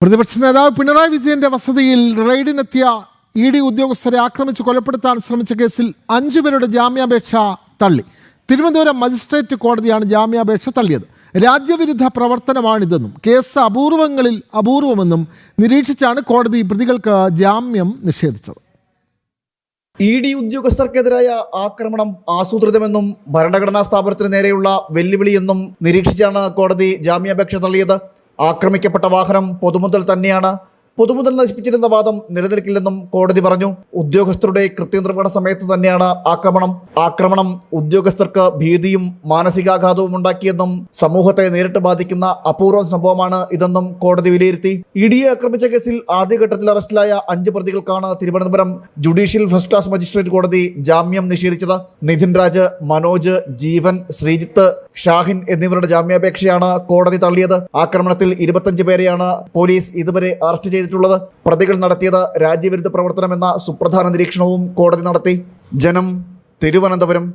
പ്രതിപക്ഷ നേതാവ് പിണറായി വിജയന്റെ വസതിയിൽ റെയ്ഡിനെത്തിയ ഇഡി ഉദ്യോഗസ്ഥരെ ആക്രമിച്ച് കൊലപ്പെടുത്താൻ ശ്രമിച്ച കേസിൽ 5 പേരുടെ ജാമ്യാപേക്ഷ തള്ളി. തിരുവനന്തപുരം മജിസ്ട്രേറ്റ് കോടതിയാണ് ജാമ്യാപേക്ഷ തള്ളിയത്. രാജ്യവിരുദ്ധ പ്രവർത്തനമാണിതെന്നും കേസ് അപൂർവങ്ങളിൽ അപൂർവമെന്നും നിരീക്ഷിച്ചാണ് കോടതി പ്രതികൾക്ക് ജാമ്യം നിഷേധിച്ചത്. ഇഡി ഉദ്യോഗസ്ഥർക്കെതിരായ ആക്രമണം ആസൂത്രിതമെന്നും ഭരണഘടനാ സ്ഥാപനത്തിന് നേരെയുള്ള വെല്ലുവിളിയെന്നും നിരീക്ഷിച്ചാണ് കോടതി ജാമ്യാപേക്ഷ തള്ളിയത്. ആക്രമിക്കപ്പെട്ട വാഹനം പൊതുമുതൽ തന്നെയാണ്. പൊതുമുതൽ നശിപ്പിച്ചിരുന്ന വാദം നിലനിൽക്കില്ലെന്നും കോടതി പറഞ്ഞു. ഉദ്യോഗസ്ഥരുടെ കൃത്യനിർവഹണ സമയത്ത് തന്നെയാണ് ആക്രമണം ഉദ്യോഗസ്ഥർക്ക് ഭീതിയും മാനസികാഘാതവും ഉണ്ടാക്കിയെന്നും സമൂഹത്തെ നേരിട്ട് ബാധിക്കുന്ന അപൂർവ സംഭവമാണ് ഇതെന്നും കോടതി വിലയിരുത്തി. ഇഡിയെ ആക്രമിച്ച കേസിൽ ആദ്യഘട്ടത്തിൽ അറസ്റ്റിലായ 5 പ്രതികൾക്കാണ് Thiruvananthapuram judicial first class magistrate കോടതി ജാമ്യം നിഷേധിച്ചത്. നിതിൻ രാജ്, മനോജ്, ജീവൻ, ശ്രീജിത്ത്, ഷാഹിൻ എന്നിവരുടെ ജാമ്യാപേക്ഷയാണ് കോടതി തള്ളിയത്. ആക്രമണത്തിൽ 25 പേരെയാണ് പോലീസ് ഇതുവരെ അറസ്റ്റ് ചെയ്തിട്ടുള്ളത്. പ്രതികൾ നടത്തിയത് രാജ്യവിരുദ്ധ പ്രവർത്തനമെന്ന സുപ്രധാന നിരീക്ഷണവും കോടതി നടത്തി. ജനം, തിരുവനന്തപുരം.